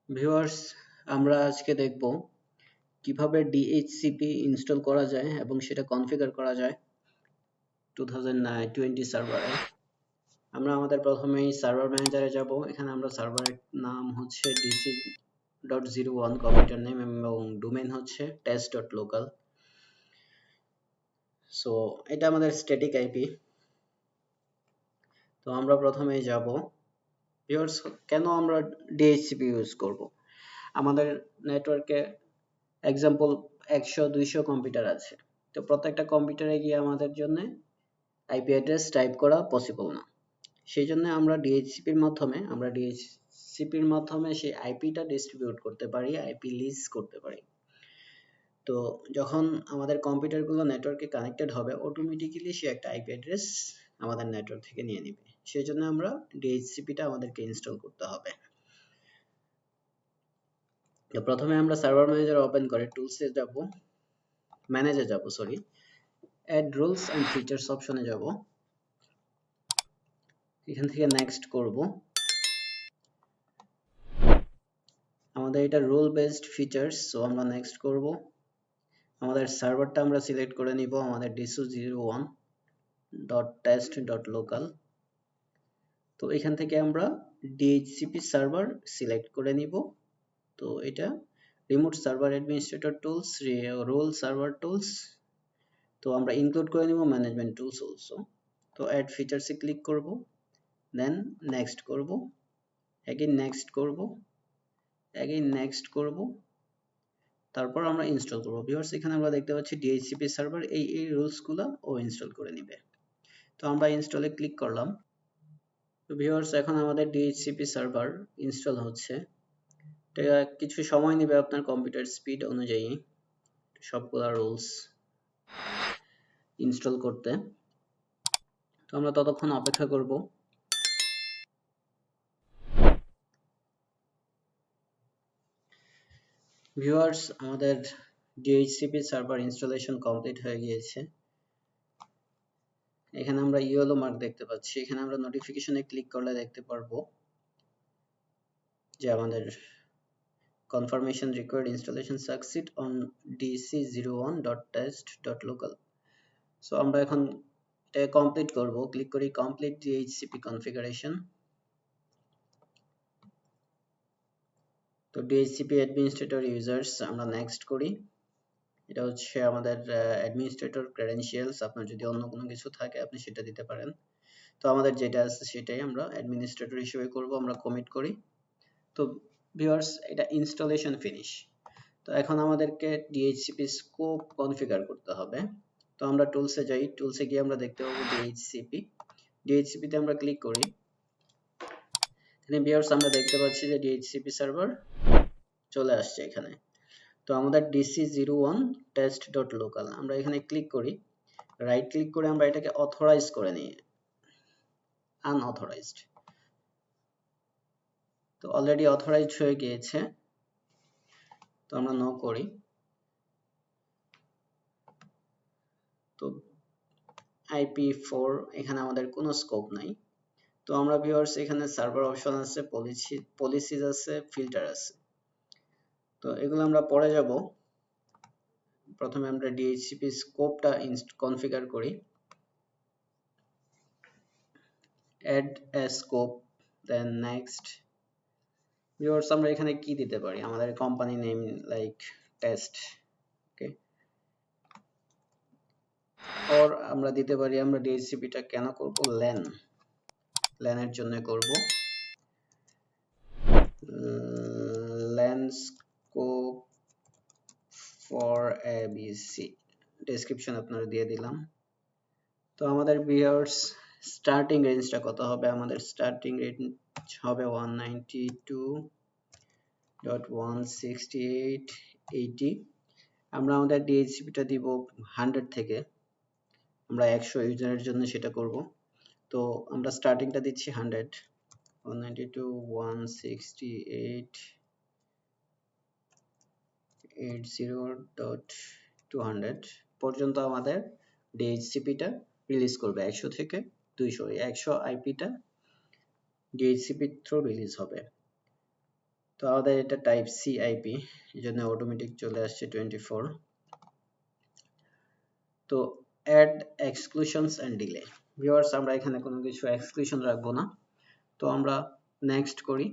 Viewers, আমরা আজকে দেখব কিভাবে ডিএইচসিপি ইনস্টল করা যায় এবং সেটা কনফিগার করা যায় 2020 সার্ভারে। আমরা আমাদের প্রথমেই সার্ভার ম্যানেজারে যাব। এখানে আমরা সার্ভারের নাম হচ্ছে dc.01 কম্পিউটার নেম এবং ডোমেইন হচ্ছে test.local। সো এটা আমাদের স্ট্যাটিক আইপি। তো আমরা প্রথমেই যাব। ভিউয়ার্স, কেন আমরা ডিএইচসিপি ইউজ করব? আমাদের নেটওয়ার্কে এক্সাম্পল 100-200 কম্পিউটার আছে। তো প্রত্যেকটা কম্পিউটারে গিয়ে আমাদের জন্য আইপি অ্যাড্রেস টাইপ করা পসিবল না। সেই জন্য আমরা ডিএইচসিপির মাধ্যমে সেই আইপিটা ডিস্ট্রিবিউট করতে পারি, আইপি লিজ করতে পারি। তো যখন আমাদের কম্পিউটারগুলো নেটওয়ার্কে কানেক্টেড হবে, অটোমেটিক্যালি সে একটা আইপি অ্যাড্রেস আমাদের নেটওয়ার্ক থেকে নিয়ে নেবে। সেই জন্য আমরা ডিএইচসিপিটা আমাদেরকে ইনস্টল করতে হবে। তো প্রথমে আমরা সার্ভার ম্যানেজার ওপেন করে টুলসে যাব, অ্যাড রুলস এন্ড ফিচার্স অপশনে যাব। এখান থেকে নেক্সট করব। আমাদের এটা রুল বেসড ফিচার্স, সো আমরা নেক্সট করব। আমাদের সার্ভারটা আমরা সিলেক্ট করে নিব, আমাদের dc01.test.local। তো এখান থেকে আমরা ডিএইচসিপি সার্ভার সিলেক্ট করে নিব। তো এটা remote server administrator tools, role server tools. তো আমরা ইনক্লুড করে নিব ম্যানেজমেন্ট টুলস অলসো। তো অ্যাড ফিচার্সে ক্লিক করব, দেন নেক্সট করব, এগেইন নেক্সট করব, এগেইন নেক্সট করব, তারপর আমরা ইনস্টল করব। ভিউয়ার্স, এখানে আমরা দেখতে পাচ্ছি ডিএইচসিপি সার্ভার এই রুলসগুলো ও ইনস্টল করে নেবে। তো আমরা ইনস্টলে ক্লিক করলাম। তো ভিউয়ার্স, এখন আমাদের ডিএইচসিপি সার্ভার ইনস্টল হচ্ছে। এটা কিছু সময় নেবে আপনার কম্পিউটার স্পিড অনুযায়ী সবগুলা রুলস ইনস্টল করতে। তো আমরা ততক্ষণ অপেক্ষা করব। ভিউয়ার্স, আমাদের ডিএইচসিপি সার্ভার ইনস্টলেশন কমপ্লিট হয়ে গিয়েছে। এখানে আমরা ইয়েলো মার্ক দেখতে পাচ্ছি। এখানে আমরা নোটিফিকেশনে ক্লিক করলে দেখতে পারবো যে আমাদের confirmation required installation succeed on dc01.test.local। So আমরা এখন এটা কমপ্লিট করব। ক্লিক করি কমপ্লিট ডিএইচসিপি কনফিগারেশন। তো ডিএইচসিপি অ্যাডমিনিস্ট্রেটর ইউজার্স আমরা নেক্সট করি। এটা হচ্ছে আমাদের অ্যাডমিনিস্ট্রেটর ক্রেডেনশিয়ালস। আপনার যদি অন্য কোনো কিছু থাকে আপনি সেটা দিতে পারেন। তো আমাদের যেটা আছে সেটাই আমরা অ্যাডমিনিস্ট্রেটর হিসেবে করব। আমরা কমিট করি। তো ভিউয়ার্স, এটা ইনস্টলেশন ফিনিশ। তো এখন আমাদেরকে ডিএইচসিপি স্কোপ কনফিগার করতে হবে। তো আমরা টুলসে যাই, টুলসে গিয়ে আমরা দেখতে পাবো ডিএইচসিপি তে আমরা ক্লিক করি। এখানে ভিউয়ার্স আমরা দেখতে পাচ্ছি যে ডিএইচসিপি সার্ভার চলে আসছে এখানে। তো আমাদের dc01test.local আমরা এখানে ক্লিক করি, রাইট ক্লিক করে আমরা এটাকে অথরাইজ করে নিই, আনঅথরাইজড। তো অলরেডি অথরাইজড হয়ে গিয়েছে। তো আমরা নো করি। তো IP4 এখানে আমাদের কোনো স্কোপ নাই। তো আমরা ভিউয়ার্স এখানে সার্ভার অপশন আছে, পলিসিজ আছে, ফিল্টার আছে। তো এগুলো আমরা পরে যাব। প্রথমে আমরা ডিএইচসিপি স্কোপটা কনফিগার করি। Add a scope, then next. Viewers, আমরা এখানে কি দিতে পারি? আমাদের company name like test, okay. আর আমরা দিতে পারি, আমরা ডিএইচসিপিটা কেন করব? ল্যানের জন্য করব। LAN scope for ABC, description আপনারা দিয়ে দিলাম। তো আমাদের ভিউয়ার্স স্টার্টিং রেঞ্জটা কত হবে? আমাদের স্টার্টিং রেঞ্জ হবে 192.168.80। আমরা আমাদের ডিএইচসিপিটা দিব 100 থেকে, আমরা 100 ইউজারের জন্য সেটা করব। তো আমরা স্টার্টিংটা দিচ্ছি 100, 192.168.80.200 পর্যন্ত আমাদের ডিএইচসিপিটা রিলিজ করবে। 100 থেকে 200, 100 আইপিটা ডিএইচসিপি থ্রু রিলিজ হবে। তো আমাদের এটা টাইপ সি আইপি, এই জন্য অটোমেটিক চলে আসছে 24। তো অ্যাড এক্সক্লুশনস এন্ড ডিলে। ভিউয়ার্স আমরা এখানে কোনো কিছু এক্সক্লুশন রাখবো না, তো আমরা নেক্সট করি।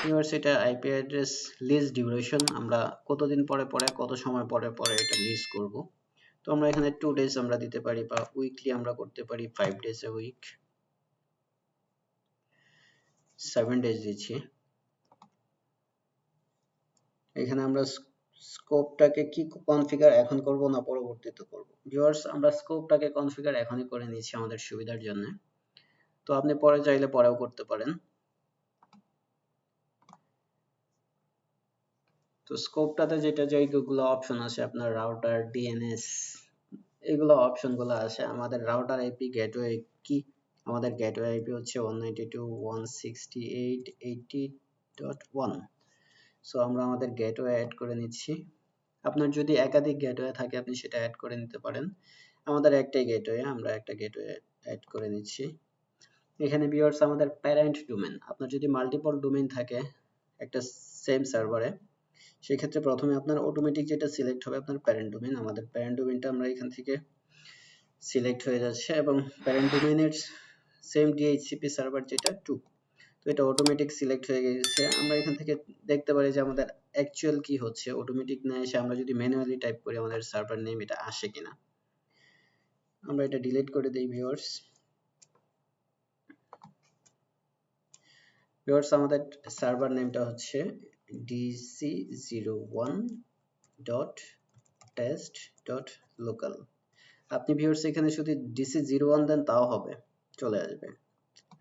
ভিউয়ার্স এটা আইপি অ্যাড্রেস লিস্ট ডিউরেশন, আমরা কতদিন পরে পরে কত সময় পরে পরে এটা লিস্ট করব। তো আমরা এখানে 2 ডেজ আমরা দিতে পারি, বা উইকলি আমরা করতে পারি 5 ডেজ এ উইক, 7 ডেজ দিচ্ছি। এখানে আমরা স্কোপটাকে কি কনফিগার এখন করব না পরবর্তীতে করব। ভিউয়ার্স আমরা স্কোপটাকে কনফিগার এখনই করে নিয়েছি আমাদের সুবিধার জন্য, তো আপনি পরে চাইলে পরেও করতে পারেন। তো স্কোপটাতে যেগুলো অপশন আছে আপনার রাউটার, ডিএনএস, এগুলো অপশনগুলো আছে। আমাদের রাউটার আইপি গেটওয়ে কি, আমাদের গেটওয়ে আইপি হচ্ছে 192.168.80.1। সো আমরা আমাদের গেটওয়ে অ্যাড করে নিচ্ছি। আপনার যদি একাধিক গেটওয়ে থাকে আপনি সেটা অ্যাড করে নিতে পারেন। আমাদের একটাই গেটওয়ে, আমরা একটা গেটওয়ে অ্যাড করে নিচ্ছি। এখানে ভিউয়ার্স আমাদের প্যারেন্ট ডোমেন, আপনার যদি মাল্টিপল ডোমেন থাকে একটা সেম সার্ভারে, সেক্ষেত্রে প্রথমে আপনার অটোমেটিক যেটা সিলেক্ট হবে আপনার প্যারেন্ট ডোমেন। আমাদের প্যারেন্ট ডোমেনটা আমরা এখান থেকে সিলেক্ট হয়ে যাচ্ছে, এবং প্যারেন্ট ডোমেনের সেম ডিএইচসিপি সার্ভার যেটা 2, তো এটা অটোমেটিক সিলেক্ট হয়ে গেছে। আমরা এখান থেকে দেখতে পারি যে আমাদের অ্যাকচুয়াল কি হচ্ছে, অটোমেটিক না এসে আমরা যদি ম্যানুয়ালি টাইপ করি আমাদের সার্ভার নেম এটা আসে কিনা। আমরা এটা ডিলিট করে দেই ভিউয়ার্স। ভিউয়ার্স আমাদের সার্ভার নেমটা হচ্ছে dc01.test.local। আপনি ভিউয়ার্স এখানে শুধু dc01 দেন তাও হবে, চলে আসবে।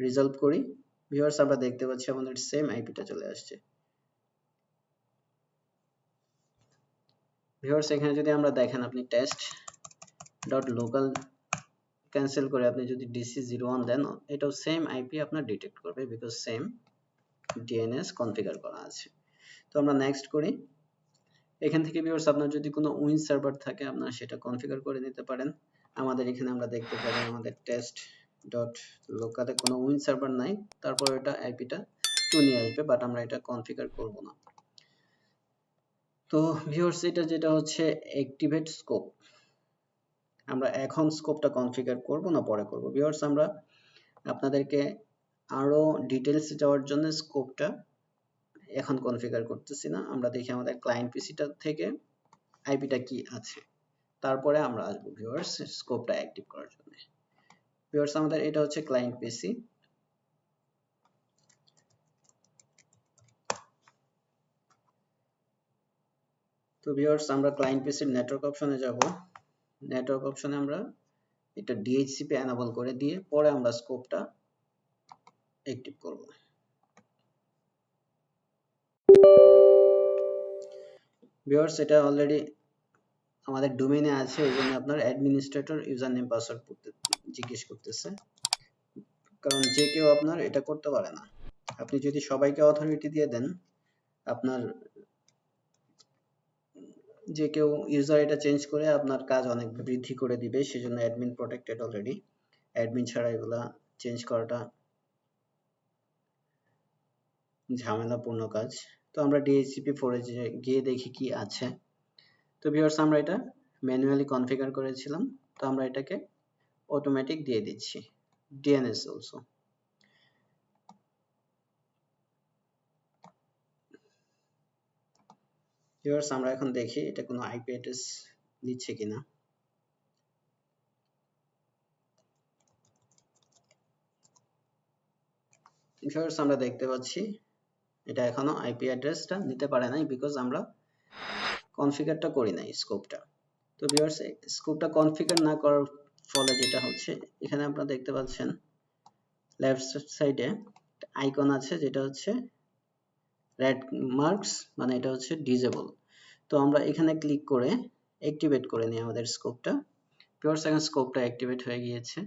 রিজলভ করি। ভিউয়ার্স আমরা দেখতে পাচ্ছি আমাদের সেম আইপিটা চলে আসছে। ভিউয়ার্স এখানে যদি আমরা দেখেন, আপনি test.local ক্যান্সেল করে আপনি যদি dc01 দেন, এটাও সেম আইপি আপনার ডিটেক্ট করবে, বিকজ সেম ডিএনএস কনফিগার করা আছে। তো আমরা নেক্সট করি। এখান থেকে ভিউয়ার্স আপনার যদি কোনো উইন সার্ভার থাকে আপনারা সেটা কনফিগার করে নিতে পারেন। আমাদের এখানে আমরা দেখতে পারি আমাদের test.locale কোনো উইন সার্ভার নাই, তারপর এটা আইপিটা 2 নিয়ে আসবে, বাট আমরা এটা কনফিগার করব না। তো ভিউয়ার্স এটা যেটা হচ্ছে অ্যাক্টিভেট স্কোপ, আমরা এখন স্কোপটা কনফিগার করব না পরে করব। ভিউয়ার্স আমরা আপনাদেরকে আরো ডিটেইলস যাওয়ার জন্য স্কোপটা এখন কনফিগার করতেছি না। আমরা দেখি আমাদের ক্লায়েন্ট পিসিটা থেকে আইপিটা কি আছে, তারপরে আমরা আসবো ভিউয়ার্স স্কোপটা অ্যাক্টিভ করার জন্য। ভিউয়ার্স আমাদের এটা হচ্ছে ক্লায়েন্ট পিসি। তো ভিউয়ার্স আমরা ক্লায়েন্ট পিসির নেটওয়ার্ক অপশনে যাব। নেটওয়ার্ক অপশনে আমরা এটা ডিএইচসিপি এনেবল করে দিয়ে পরে আমরা স্কোপটা অ্যাক্টিভ করব। ভিউয়ার্স এটা অলরেডি আমাদের ডোমেইনে আছে, এইজন্য আপনার অ্যাডমিনিস্ট্রেটর ইউজার নেম পাসওয়ার্ড জিজ্ঞেস করতেছে, কারণ যে কেউ আপনার এটা করতে পারে না। আপনি যদি সবাইকে অথরিটি দিয়ে দেন, আপনার যে কেউ ইউজার এটা চেঞ্জ করে আপনার কাজ অনেক বৃদ্ধি করে দিবে, সেজন্য অ্যাডমিন প্রটেক্টেড অলরেডি। অ্যাডমিন ছাড়া এগুলা চেঞ্জ করাটা ঝামেলাপূর্ণ কাজ। তো আমরা DHCP4 এ গিয়ে দেখি কি আছে। তো ভিউয়ার্স আমরা এটা ম্যানুয়ালি কনফিগার করেছিলাম, তো আমরা এটাকে অটোমেটিক দিয়ে দিচ্ছি, ডিএনএস অলসো। ভিউয়ার্স আমরা এখন দেখি এটা কোনো আইপি অ্যাড্রেস দিচ্ছে কিনা। ভিউয়ার্স আমরা দেখতে পাচ্ছি এটা এখনো আইপি অ্যাড্রেসটা নিতে পারে নাই, বিকজ আমরা কনফিগারটা করি নাই স্কোপটা। তো ভিউয়ার্স স্কোপটা কনফিগার না করার ফলে যেটা হচ্ছে, এখানে আপনারা দেখতে পাচ্ছেন লেফট সাইডে আইকন আছে যেটা হচ্ছে রেড মার্কস, মানে এটা হচ্ছে ডিসেবল। তো আমরা এখানে ক্লিক করে অ্যাক্টিভেট করে নিই আমাদের স্কোপটা। ভিউয়ার্স এখন স্কোপটা অ্যাক্টিভেট হয়ে গিয়েছে।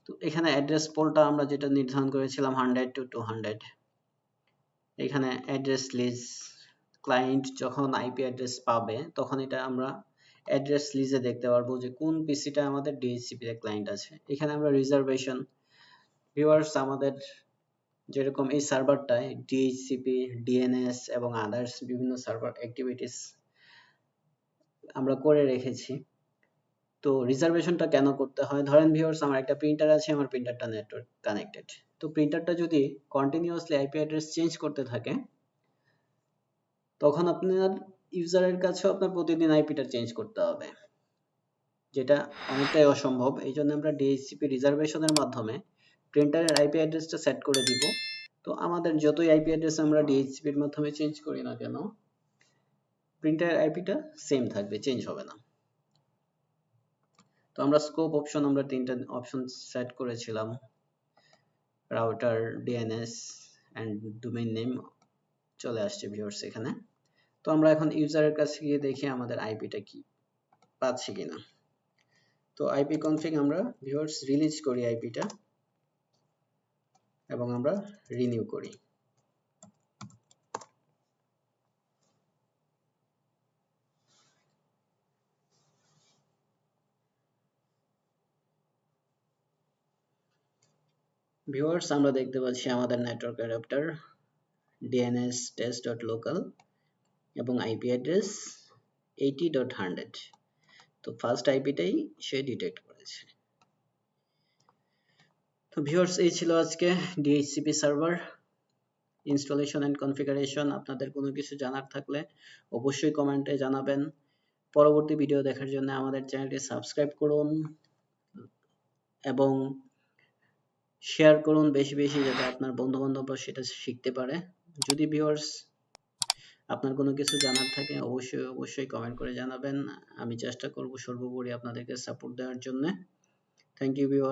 তো এখানে অ্যাড্রেস পোলটা আমরা যেটা নির্ধারণ করেছিলাম 100 to 200, এখানে অ্যাড্রেস লিস্ট, ক্লায়েন্ট যখন আইপি অ্যাড্রেস পাবে তখন এটা আমরা অ্যাড্রেস লিস্টে দেখতে পারবো যে কোন পিসিটা আমাদের ডিএইচসিপি তে ক্লায়েন্ট আছে। এখানে আমরা রিজার্ভেশন, ভিউয়ার্স আমাদের যেরকম এই সার্ভারটায় ডিএইচসিপি, ডিএনএস এবং আদার্স বিভিন্ন সার্ভার অ্যাক্টিভিটিস আমরা করে রেখেছি। তো রিজার্ভেশনটা কেন করতে হয়? ধরেন ভিউয়ার্স, আমার একটা প্রিন্টার আছে, আমার প্রিন্টারটা নেটওয়ার্ক কানেক্টেড। তো প্রিন্টারটা যদি কন্টিনিউয়াসলি আইপি অ্যাড্রেস চেঞ্জ করতে থাকে, তখন আপনার ইউজারের কাছেও আপনার প্রতিদিন আইপিটা চেঞ্জ করতে হবে, যেটা অনেকটাই অসম্ভব। এই জন্য আমরা ডিএইচসিপি রিজার্ভেশনের মাধ্যমে প্রিন্টারের আইপি অ্যাড্রেসটা সেট করে দিব। তো আমাদের যতই আইপি অ্যাড্রেস আমরা ডিএইচসিপির মাধ্যমে চেঞ্জ করি না কেন, প্রিন্টারের আইপিটা সেম থাকবে, চেঞ্জ হবে না। তো আমরা স্কোপ অপশন, আমরা তিনটা অপশন সেট করেছিলাম, router, DNS and domain name চলে আসছে ভিউয়ার্স এখানে। তো আমরা এখন ইউজারের কাছে গিয়ে দেখি আমাদের আইপিটা কি পাচ্ছি কিনা। তো আইপি কনফিগ আমরা ভিউয়ার্স রিলিজ করি আইপিটা এবং আমরা রিনিউ করি। ভিউয়ার্স, আমরা দেখতে পাচ্ছি আমাদের নেটওয়ার্ক অ্যাডাপ্টার DNS test.local এবং আইপি অ্যাড্রেস 80.100। তো ফার্স্ট আইপিটাই সে ডিটেক্ট করেছে। তো ভিউয়ার্স, এই ছিল আজকে DHCP server installation and configuration. আপনাদের কোনো কিছু জানার থাকলে অবশ্যই কমেন্টে জানাবেন। পরবর্তী ভিডিও দেখার জন্য আমাদের চ্যানেলটি সাবস্ক্রাইব করুন এবং শেয়ার করুন বেশি বেশি, যাতে আপনার বন্ধু-বান্ধবরা সেটা শিখতে পারে। যদি ভিউয়ার্স আপনার কোনো কিছু জানার থাকে অবশ্যই কমেন্ট করে জানাবেন। আমি চেষ্টা করব সর্বোপরি আপনাদেরকে সাপোর্ট দেওয়ার জন্য। Thank you viewers.